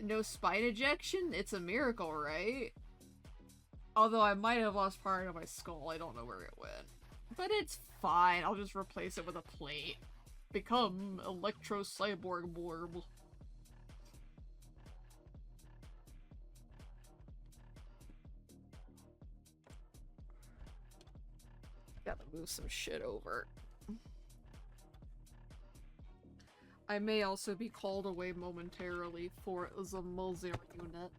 No spine ejection? It's a miracle, right? Although I might have lost part of my skull, I don't know where it went. But it's fine, I'll just replace it with a plate. Become Electro Cyborg Blurb. Gotta move some shit over. I may also be called away momentarily for the Mulzer unit.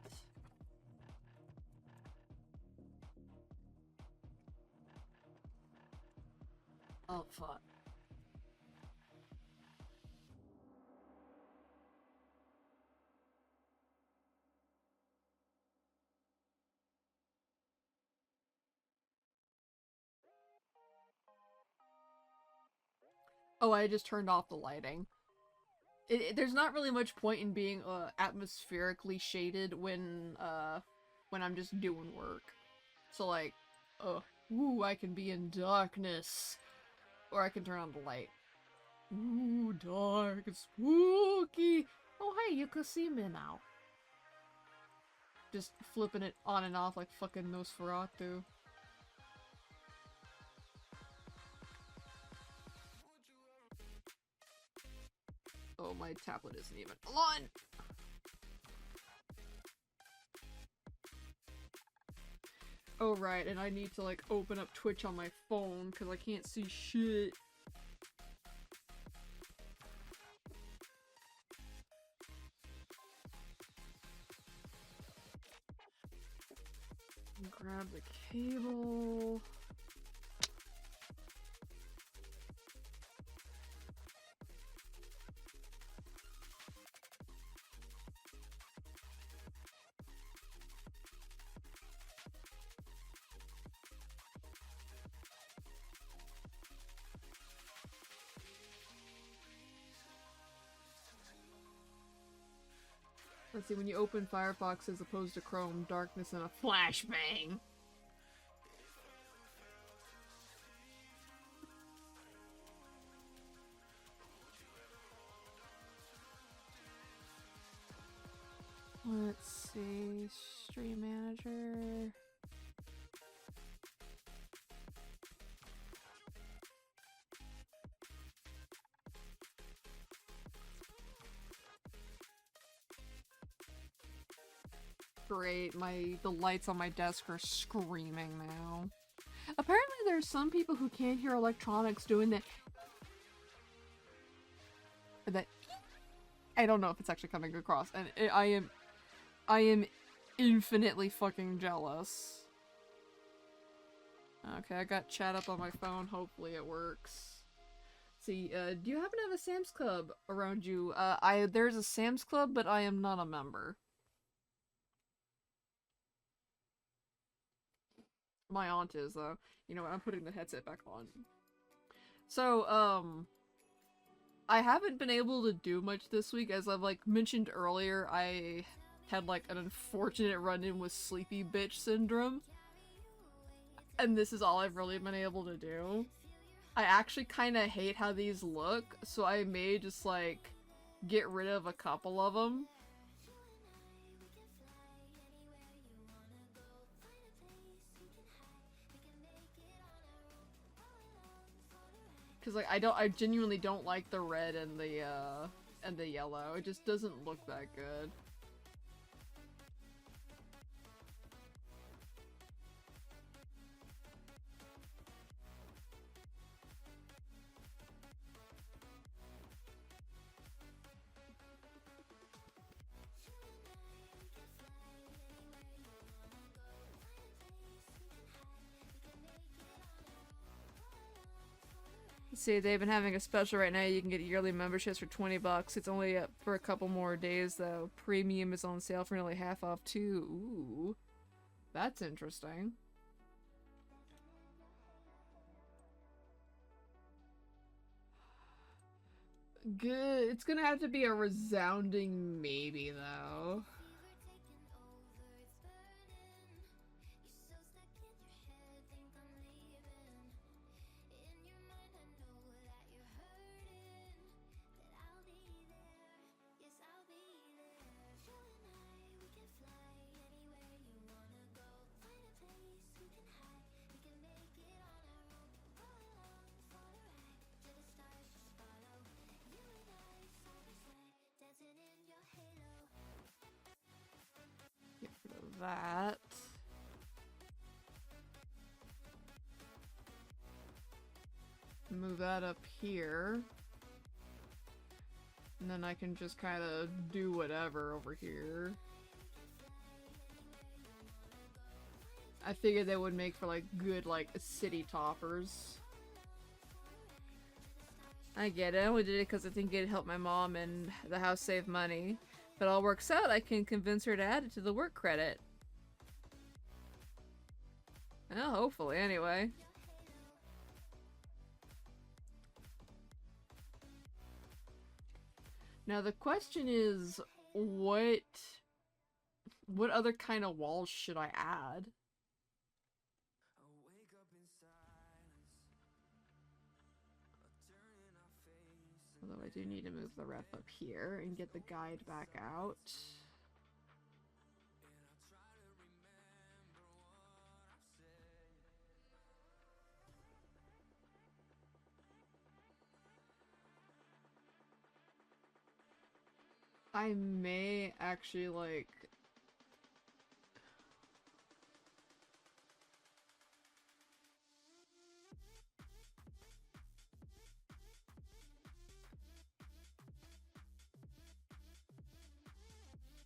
Oh, fuck. Oh, I just turned off the lighting. There's not really much point in being atmospherically shaded when I'm just doing work. So like, ooh, I can be in darkness, or I can turn on the light. Ooh, dark, spooky. Oh hey, you can see me now. Just flipping it on and off like fucking Nosferatu. Oh, my tablet isn't even on! Oh right, and I need to like open up Twitch on my phone because I can't see shit. Grab the cable. Let's see, when you open Firefox as opposed to Chrome, darkness and a flashbang. Let's see, Stream Manager. Great, the lights on my desk are screaming now. Apparently there's some people who can't hear electronics doing that. I don't know if it's actually coming across, and I am infinitely fucking jealous. Okay, I got chat up on my phone, hopefully it works. See, do you happen to have a Sam's Club around you? There's a Sam's Club, but I am not a member. My aunt is, though. You know what, I'm putting the headset back on. So, I haven't been able to do much this week. As I've, like, mentioned earlier, I had, like, an unfortunate run-in with Sleepy Bitch Syndrome. And this is all I've really been able to do. I actually kind of hate how these look, so I may just, like, get rid of a couple of them. Cause like I genuinely don't like the red and the yellow. It just doesn't look that good. See, they've been having a special right now. You can get yearly memberships for $20. It's only up for a couple more days, though. Premium is on sale for nearly half off, too. Ooh. That's interesting. Good. It's gonna have to be a resounding maybe, though. that. Move that up here. And then I can just kind of do whatever over here. I figured they would make for like good like city toppers. I get it. I only did it because I think it'd help my mom and the house save money. If it all works out, I can convince her to add it to the work credit. Well, hopefully, anyway. Now the question is, what other kind of walls should I add? Although I do need to move the ref up here and get the guide back out. I may actually like...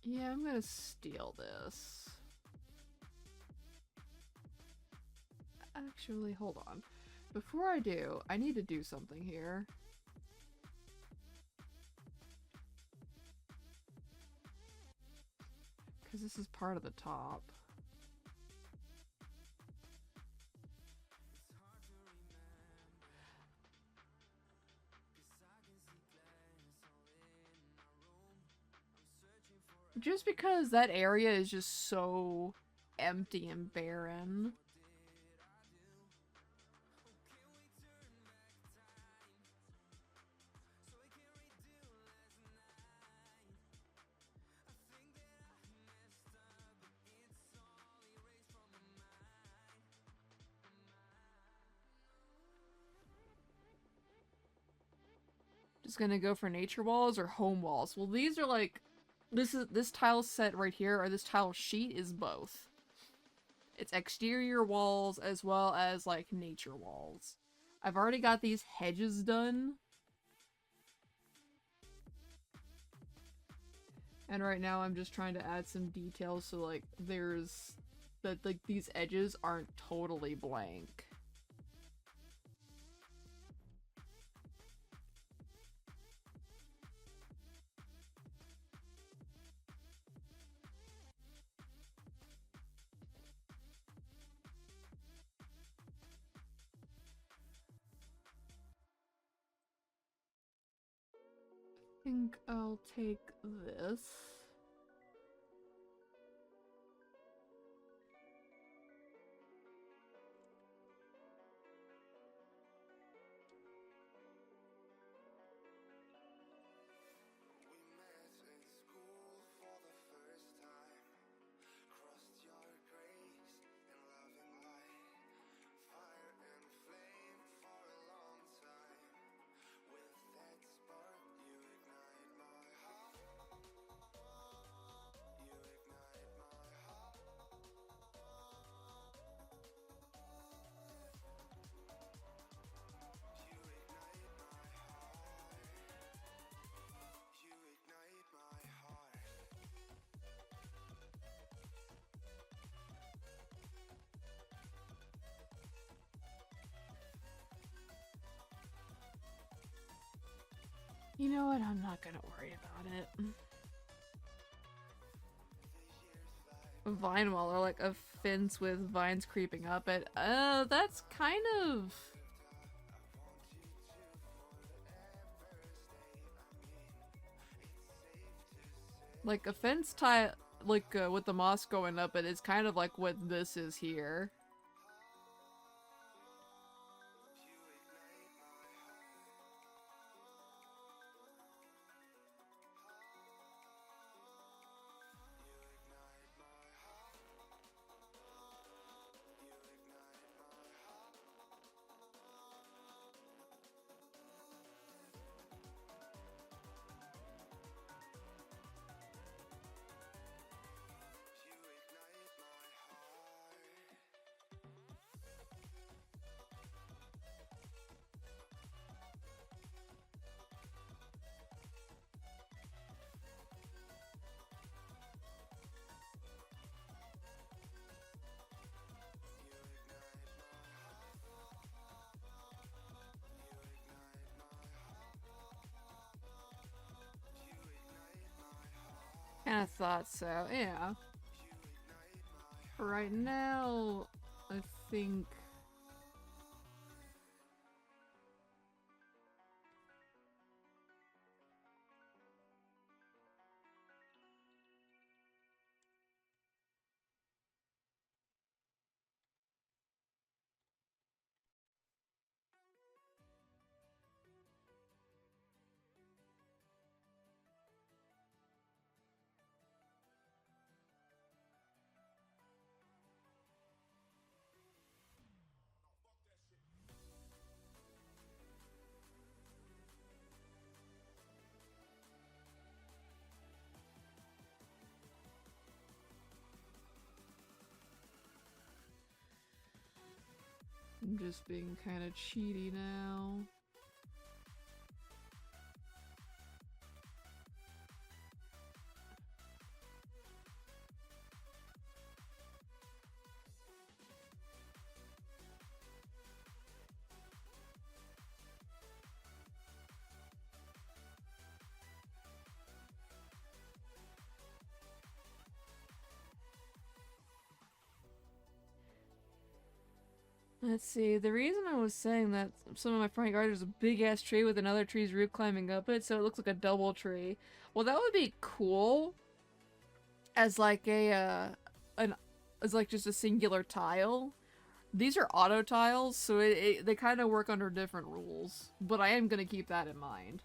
Yeah, I'm gonna steal this. Actually, hold on. Before I do, I need to do something here. Because this is part of the top. Just because that area is just so empty and barren. Just gonna go for nature walls or home walls. Well, these are like, this tile set right here, or this tile sheet is both. It's exterior walls as well as like nature walls. I've already got these hedges done. And right now I'm just trying to add some details so like there's that like these edges aren't totally blank. I think I'll take this. You know what? I'm not gonna worry about it. A vine wall, or like a fence with vines creeping up it. That's kind of... like a fence tile, like with the moss going up it is kind of like what this is here. Kinda thought so, yeah. For right now, I think... I'm just being kind of cheaty now. Let's see, the reason I was saying that some of my front yard is a big ass tree with another tree's root climbing up it, so it looks like a double tree. Well, that would be cool as like as like just a singular tile. These are auto tiles, so they kind of work under different rules, but I am gonna keep that in mind.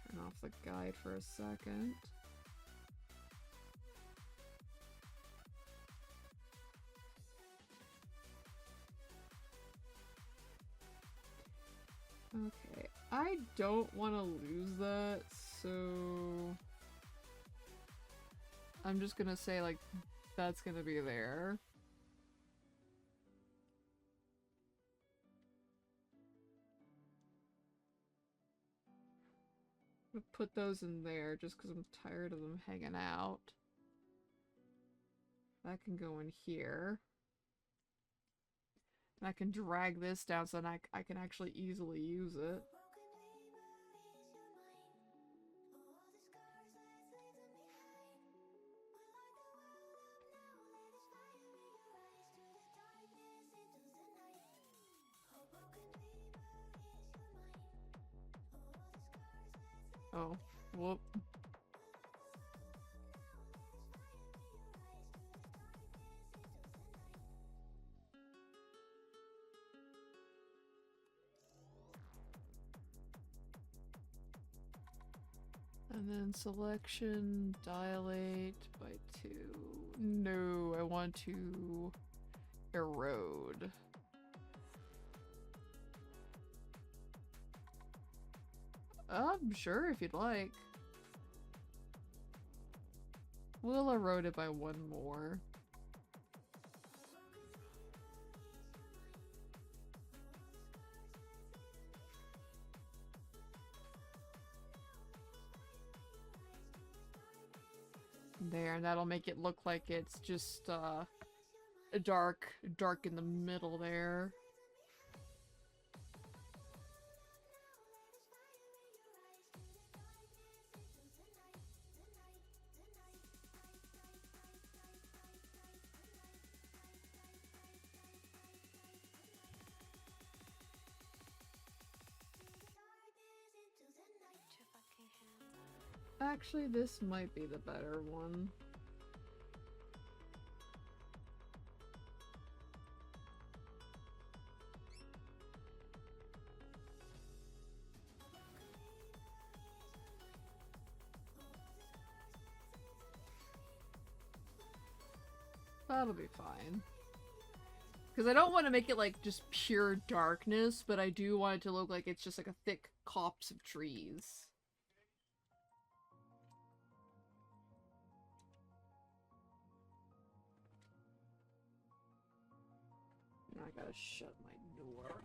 Turn off the guide for a second. Okay, I don't want to lose that, so I'm just gonna say, like, that's gonna be there. I'm gonna put those in there just because I'm tired of them hanging out. That can go in here. And I can drag this down so that I can actually easily use it. Oh, whoop. And then selection, dilate by 2. No, I want to erode. Sure, if you'd like. We'll erode it by 1 more. There, and that'll make it look like it's just, dark in the middle there. Actually, this might be the better one. That'll be fine. Because I don't want to make it like just pure darkness, but I do want it to look like it's just like a thick copse of trees. I gotta shut my door.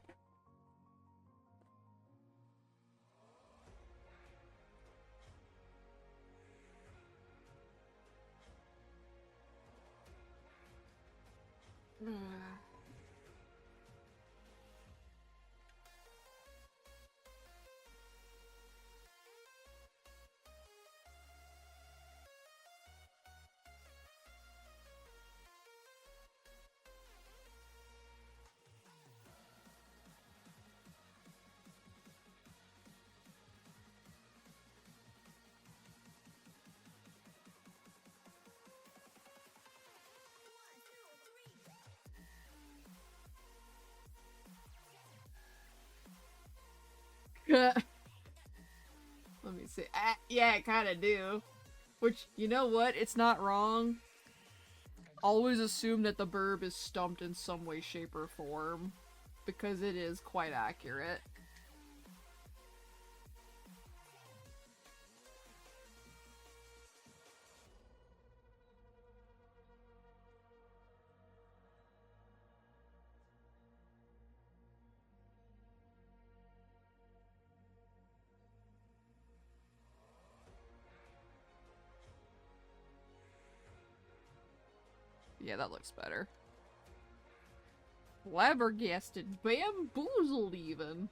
Let me see. Yeah, I kind of do. Which, you know what? It's not wrong. Always assume that the burb is stumped in some way, shape, or form. Because it is quite accurate. Yeah, that looks better. Flabbergasted, bamboozled even.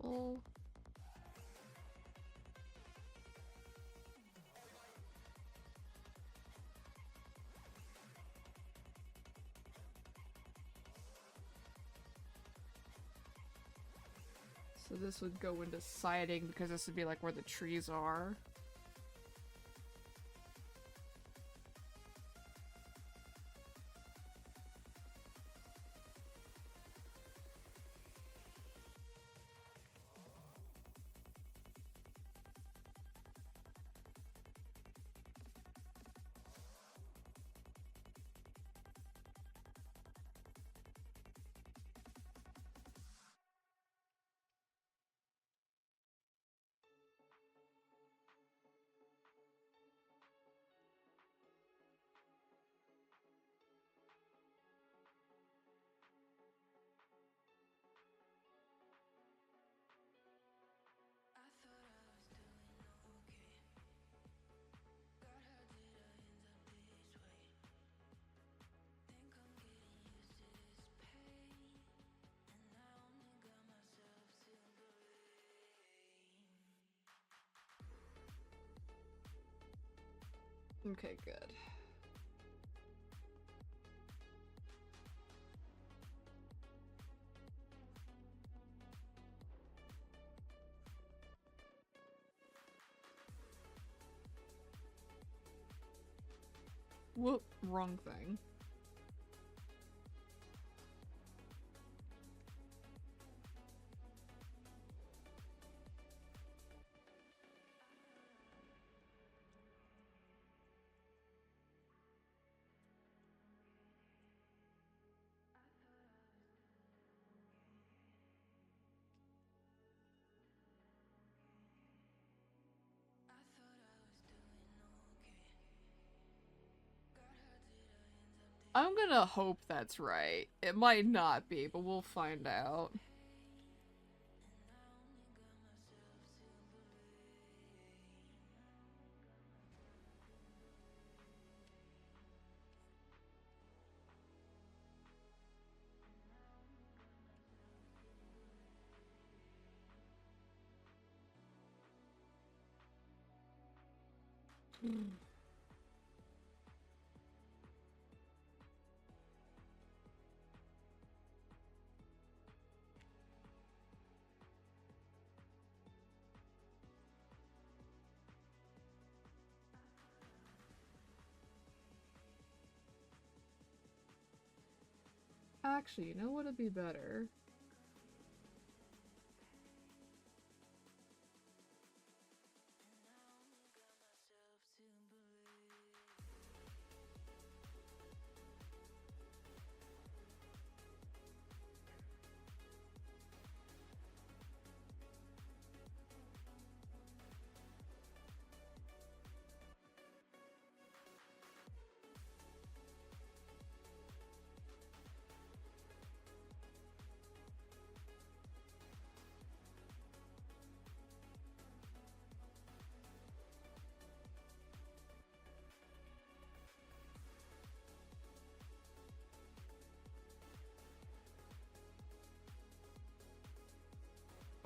So... So this would go into siding because this would be like where the trees are. Okay, good. Whoop, wrong thing. I'm gonna hope that's right. It might not be, but we'll find out. Actually, you know what would be better?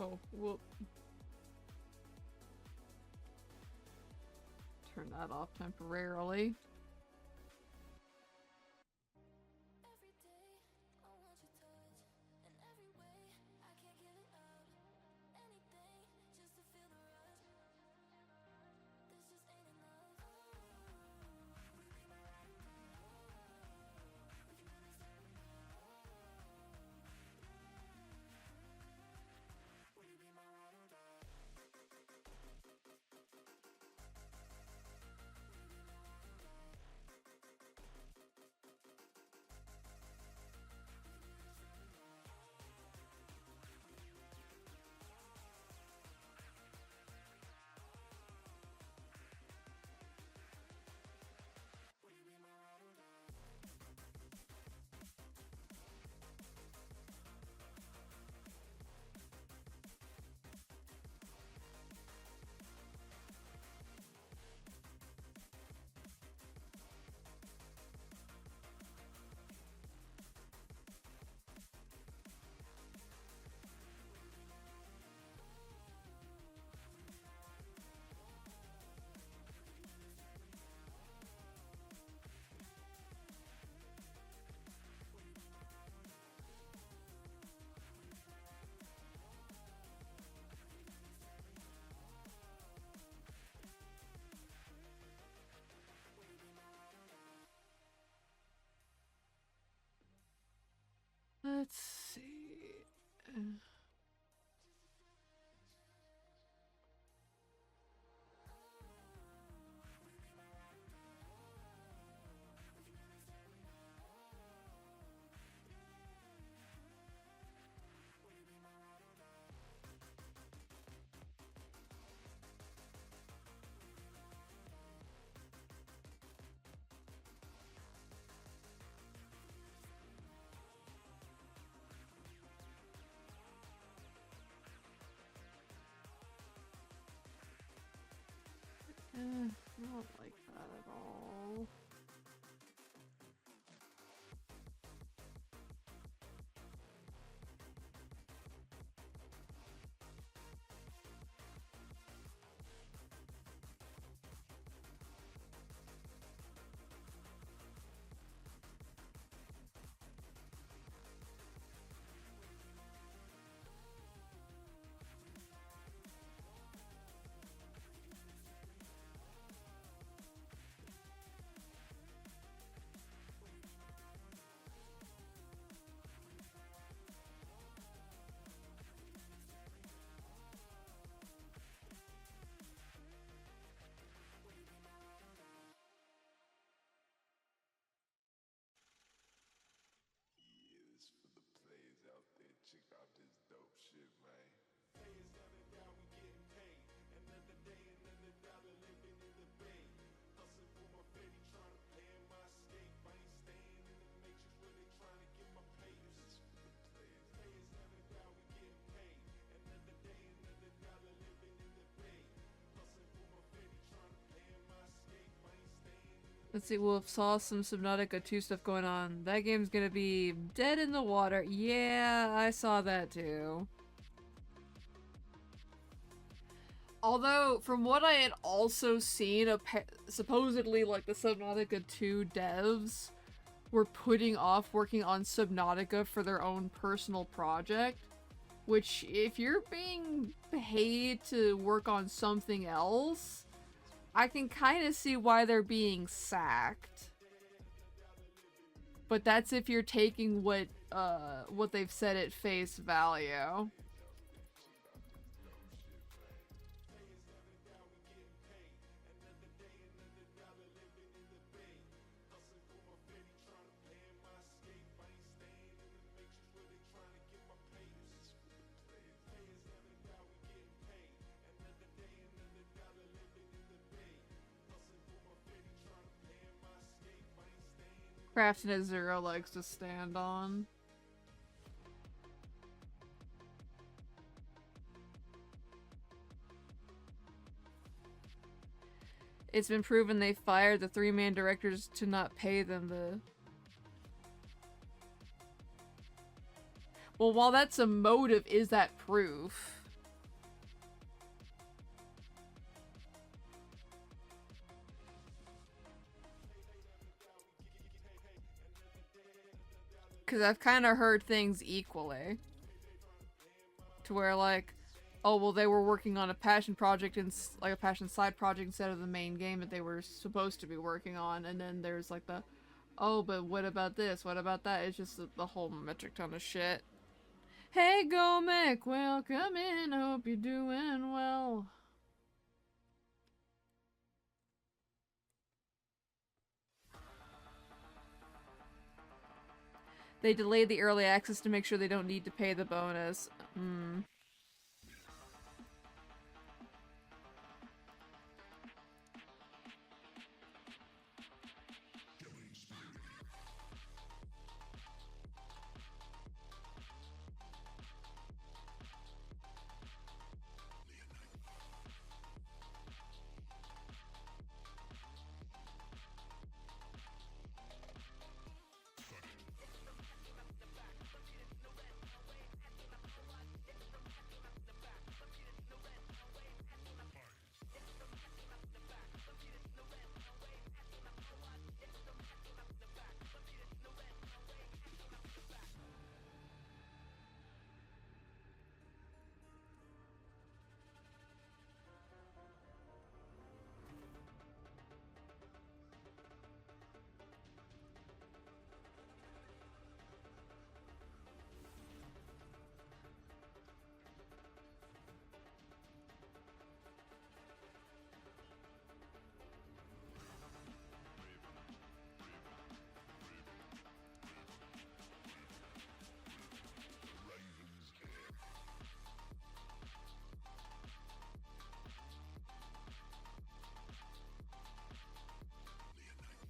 Oh, whoop. Turn that off temporarily. Let's see. I don't like that at all. Let's see, Wolf saw some Subnautica 2 stuff going on. That game's gonna be dead in the water. Yeah, I saw that too. Although, from what I had also seen, supposedly, like, the Subnautica 2 devs were putting off working on Subnautica for their own personal project. Which, if you're being paid to work on something else, I can kind of see why they're being sacked. But that's if you're taking what they've said at face value. Crafting a zero legs to stand on. It's been proven they fired the 3 main directors to not pay them the... Well, while that's a motive, is that proof? Because I've kind of heard things equally. To where, like, oh, well, they were working on a passion project, and like a passion side project instead of the main game that they were supposed to be working on. And then there's, like, the, oh, but what about this? What about that? It's just the whole metric ton of shit. Hey, Gomek, welcome in. Hope you're doing well. They delayed the early access to make sure they don't need to pay the bonus.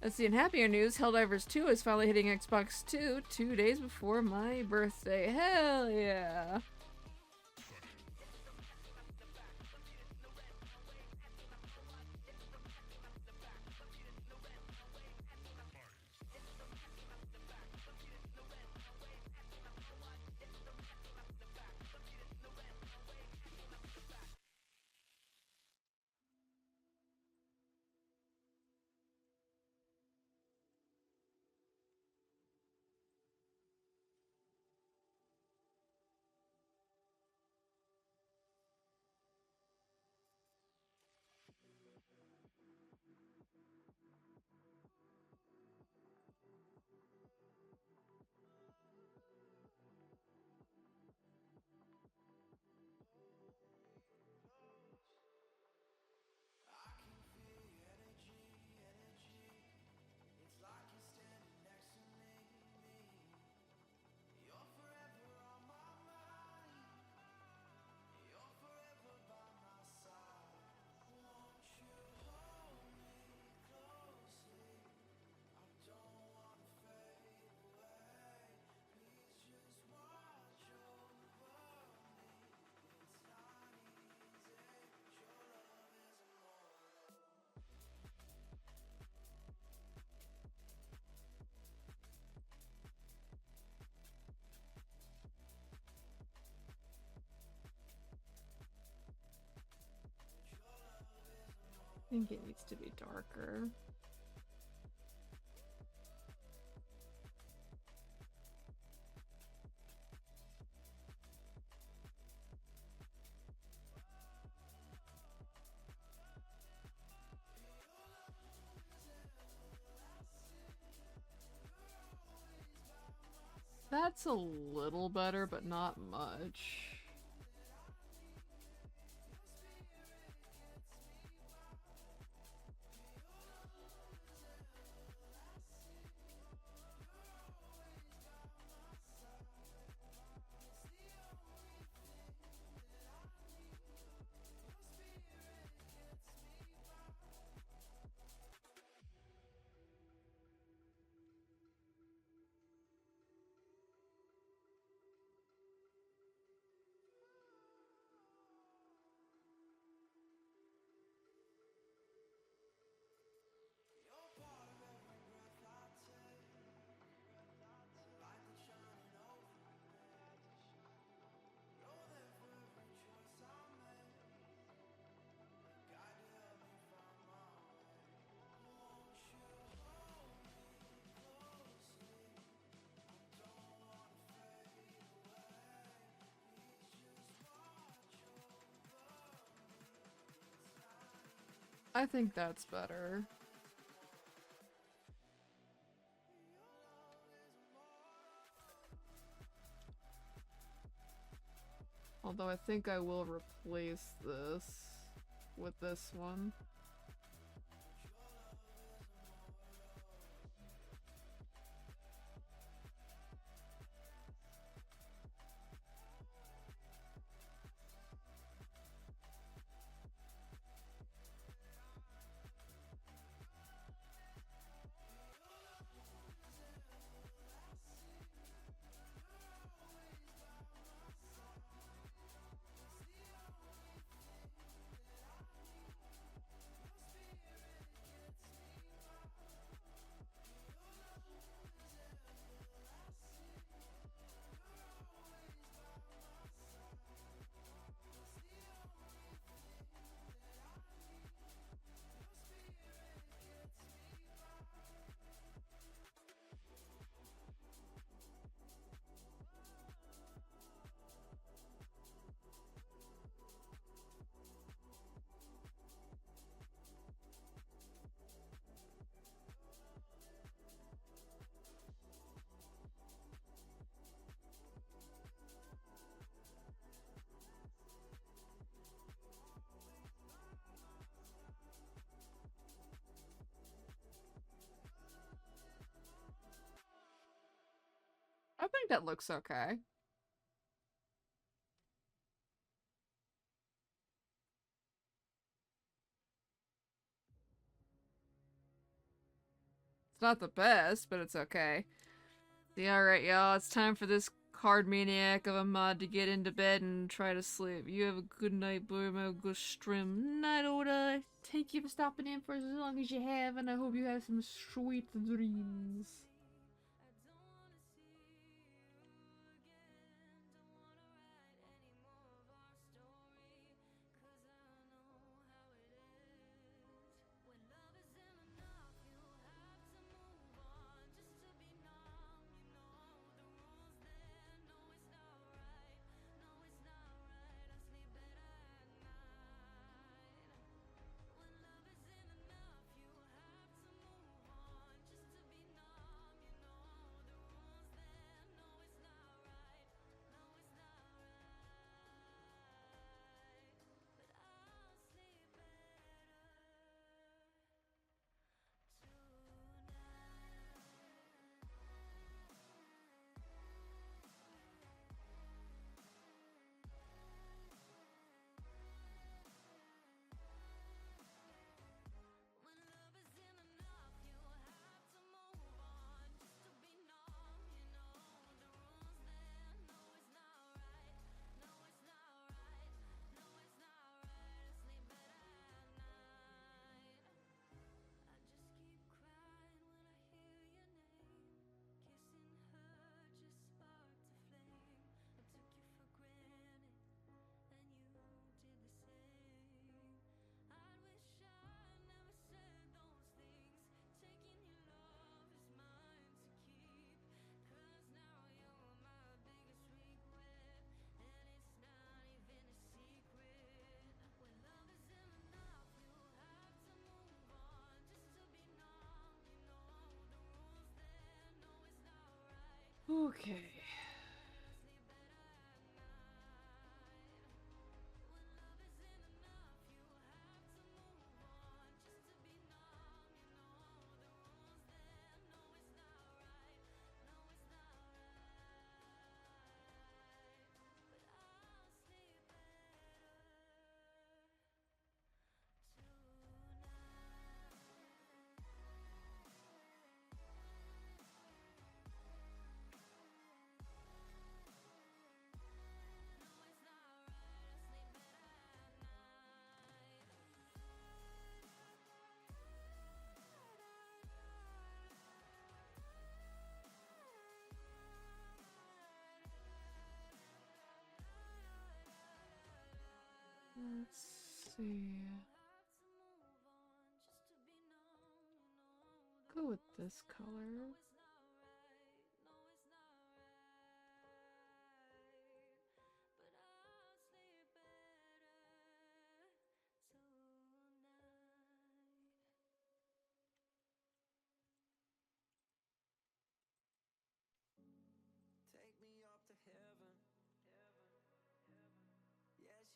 Let's see, in happier news, Helldivers 2 is finally hitting Xbox 2 days before my birthday. Hell yeah! I think it needs to be darker. That's a little better, but not much. I think that's better. Although I think I will replace this with this one. I think that looks okay. It's not the best, but it's okay. Yeah, alright, y'all. It's time for this card maniac of a mod to get into bed and try to sleep. You have a good night, boy. Have a good stream. Night, Oda. Thank you for stopping in for as long as you have, and I hope you have some sweet dreams. Okay. Let's see. Go with this color.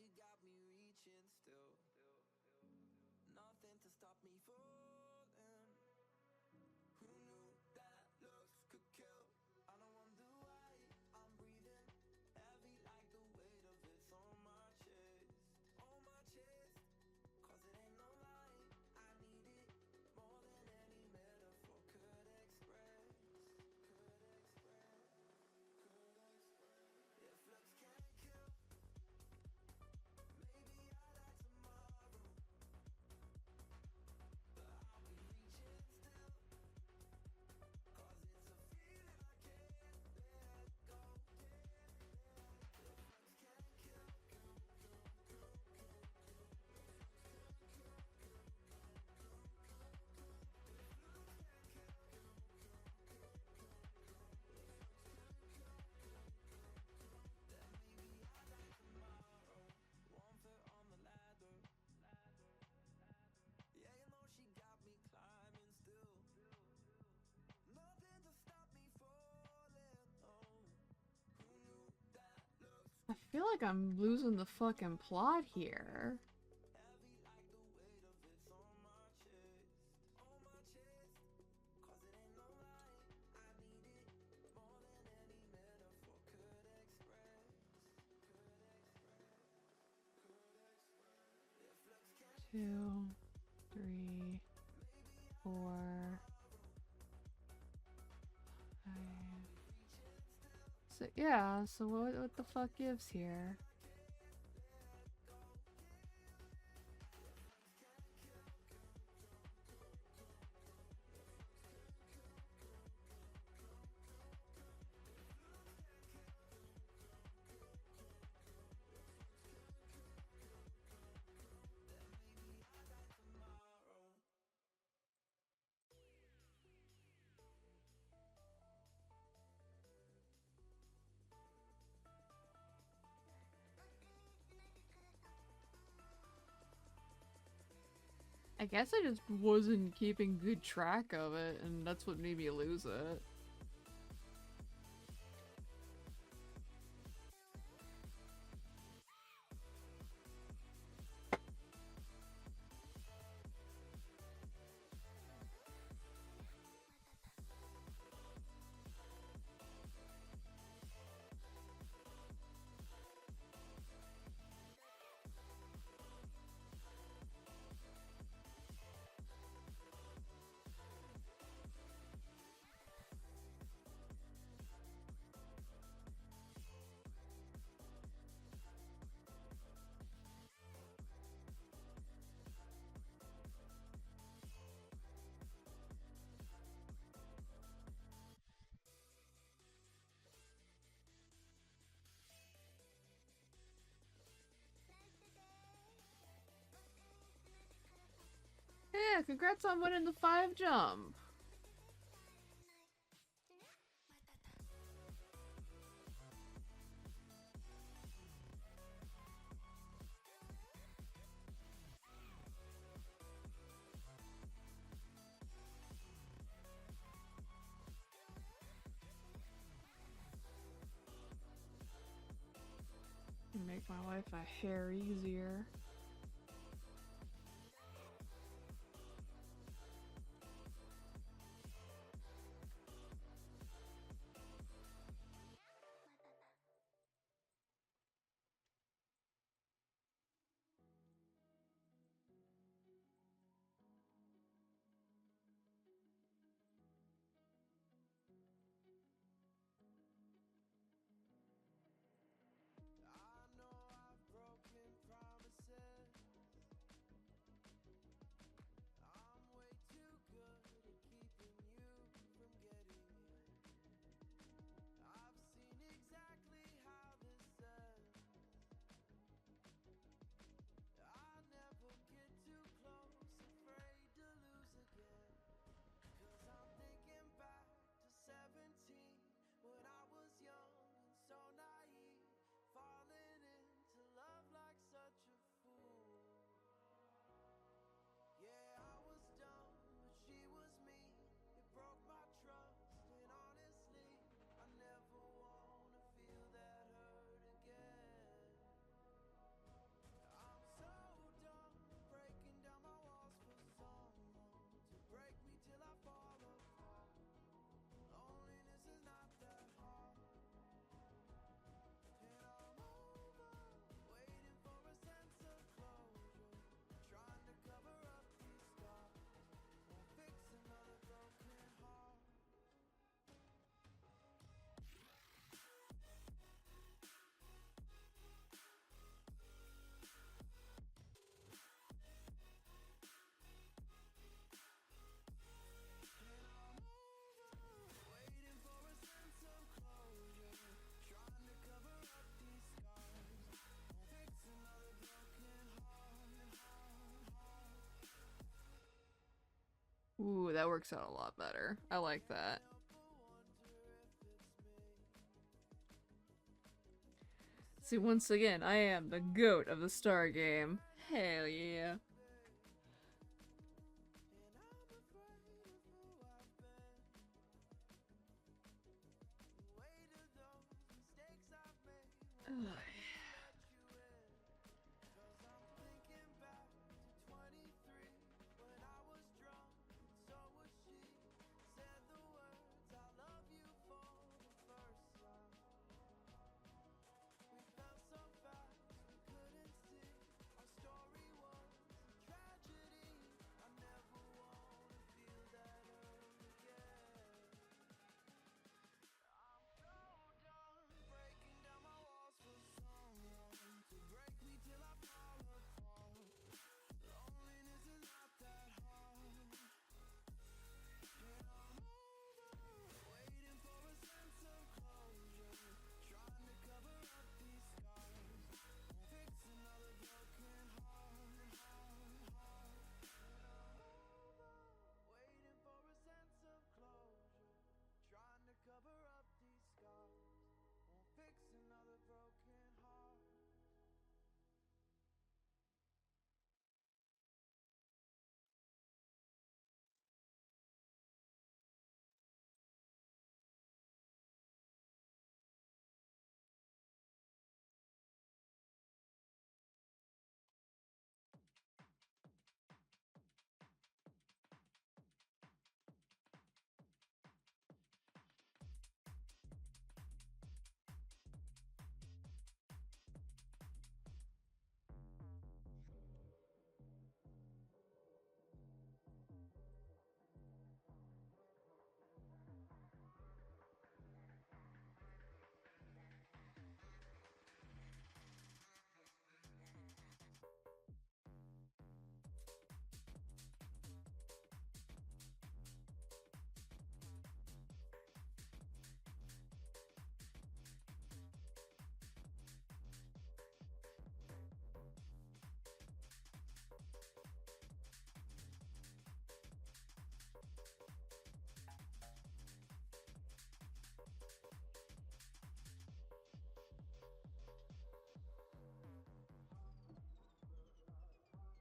she got me reaching still. Nothing to stop me falling. Who knew that looks could kill? I don't wonder why I'm breathing heavy like the weight of it's on my chest. On my chest. Cause it ain't no lie, I need it more than any metaphor could express. If looks can't kill, maybe I'll die tomorrow, but I'll be reaching still. Cause it's a feeling I can't let go. If looks can't kill, one foot on the ladder. Yeah, you know she got me climbing still. Nothing to stop me falling. Oh, who knew that looks I feel like I'm losing the fucking plot here. heavy like the weight of it's on my chest. On my chest. Cause it ain't no lie, I need it more than any metaphor could express. If looks can't 2, 3, 4, 5. So yeah, so what the fuck gives here? I guess I just wasn't keeping good track of it, and that's what made me lose it. Yeah, congrats on winning the 5 jump. Make my life a hair easier. I know I've broken promises. Ooh, that works out a lot better. I like that. See, once again, I am the goat of the Star game. Hell yeah. Ugh.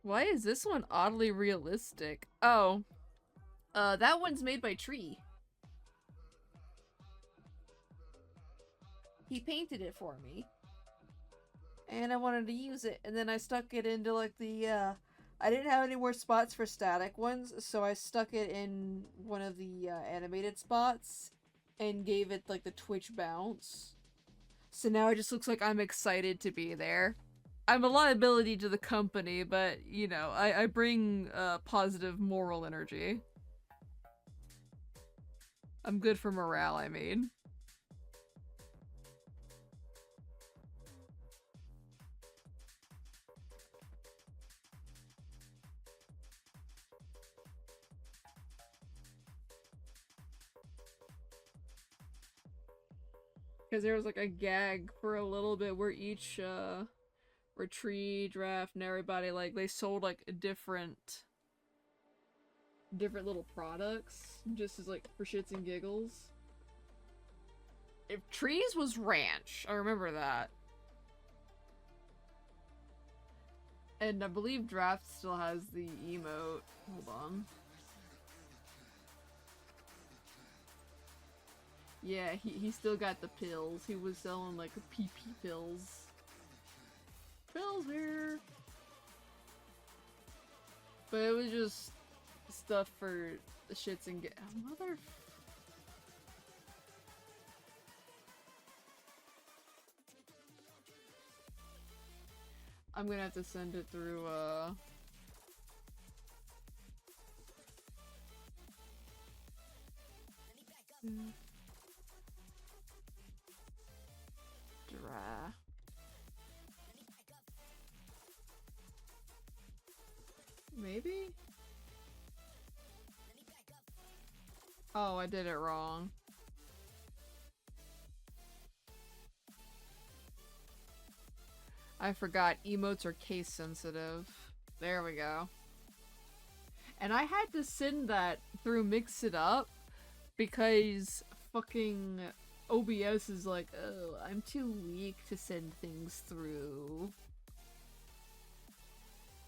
Why is this one oddly realistic? Oh. That one's made by Tree. He painted it for me. And I wanted to use it, and then I stuck it into, like, the, I didn't have any more spots for static ones, so I stuck it in one of the, animated spots, and gave it, like, the Twitch bounce. So now it just looks like I'm excited to be there. I'm a liability to the company, but, you know, I bring, positive moral energy. I'm good for morale, I mean. Because there was like a gag for a little bit where each retreat, draft, and everybody, like, they sold like different little products just as like for shits and giggles. If Trees was Ranch, I remember that. And I believe Draft still has the emote. Hold on. Yeah, he still got the pills. He was selling like PP pills. Pills here. But it was just stuff for the shits and get mother. I'm gonna have to send it through Dra. Maybe? Oh, I did it wrong. I forgot emotes are case sensitive. There we go. And I had to send that through Mix It Up because fucking OBS is like, oh, I'm too weak to send things through.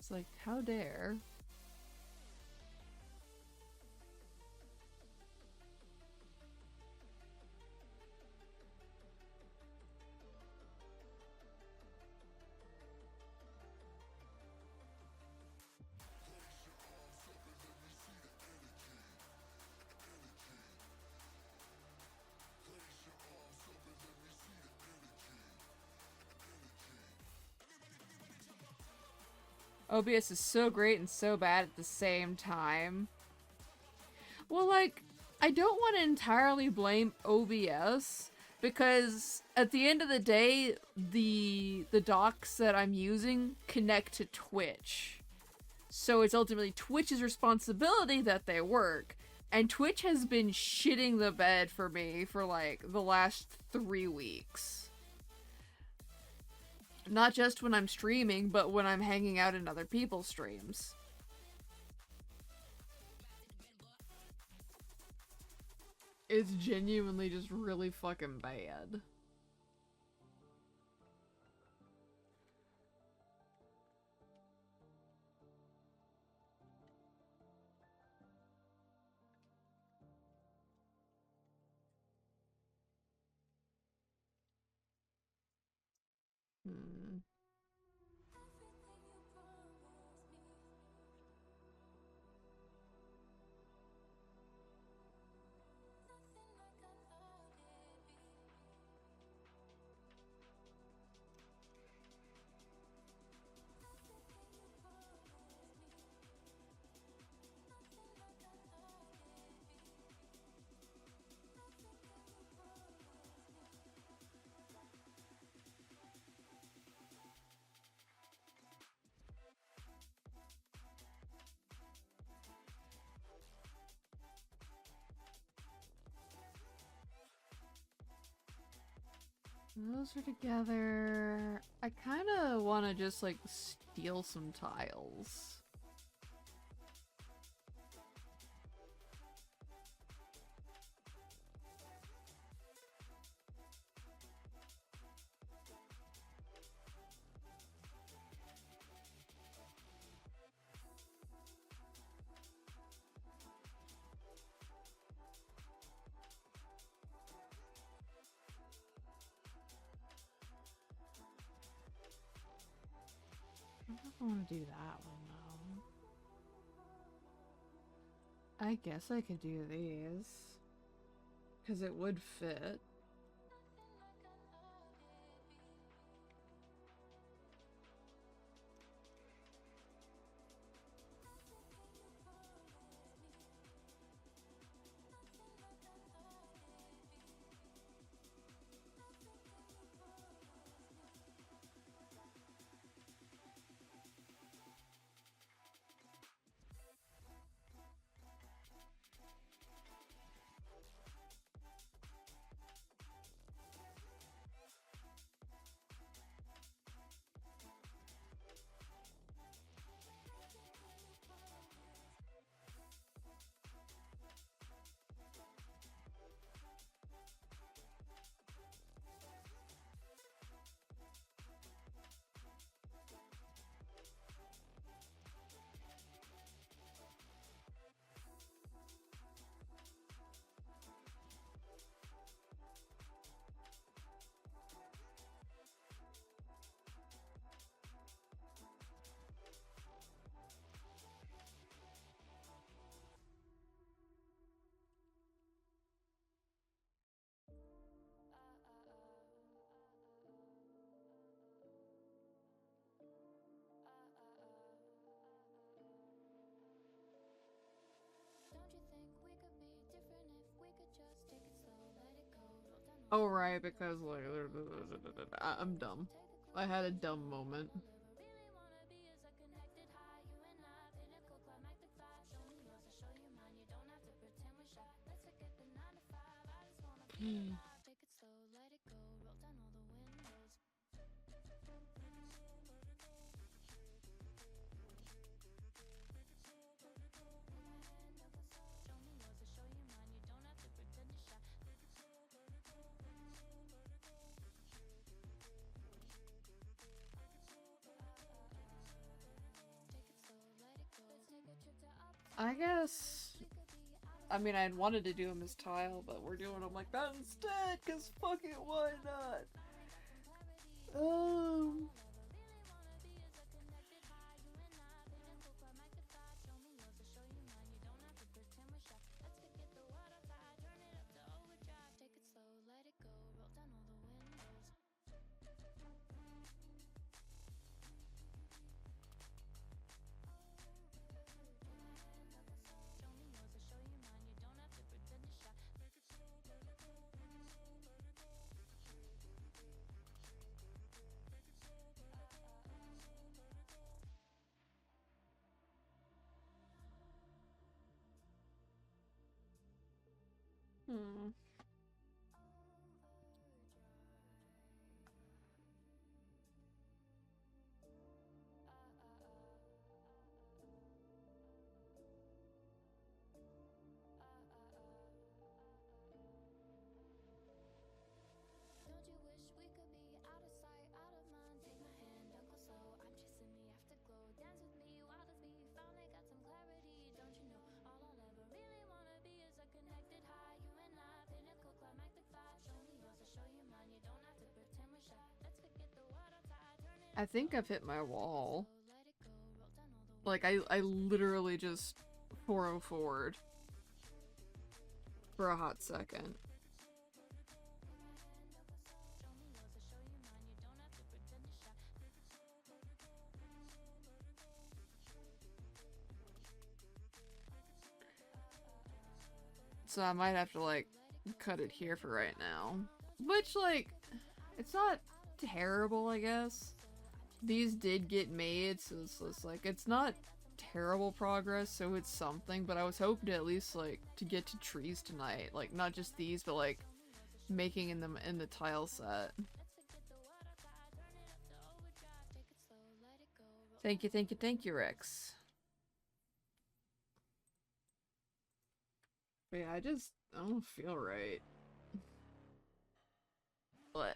It's like, how dare? OBS is so great and so bad at the same time. Well, like, I don't want to entirely blame OBS because at the end of the day, the docs that I'm using connect to Twitch. So it's ultimately Twitch's responsibility that they work. And Twitch has been shitting the bed for me for like the last 3 weeks. Not just when I'm streaming, but when I'm hanging out in other people's streams. It's genuinely just really fucking bad. Hmm. Those are together. I kind of want to just like steal some tiles. I don't want to do that one though. I guess I could do these. Because it would fit. Oh right, because like I'm dumb. I had a dumb moment. I guess... I mean, I wanted to do them as tile, but we're doing them like that instead, because fuck it, why not? Hmm. I think I've hit my wall. Like, I literally just 404'd for a hot second. So I might have to, like, cut it here for right now. Which, like, it's not terrible, I guess. These did get made, so it's like, it's not terrible progress, so it's something, but I was hoping to at least, like, to get to trees tonight. Like, not just these, but, like, making them in the tile set. Thank you, thank you, thank you, Rex. But yeah, I don't feel right. What?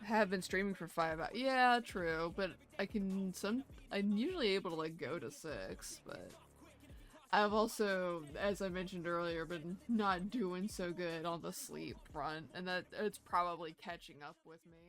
Have been streaming for 5 hours. Yeah, true, but I'm usually able to like go to 6, but I've also, as I mentioned earlier, been not doing so good on the sleep front, and that it's probably catching up with me.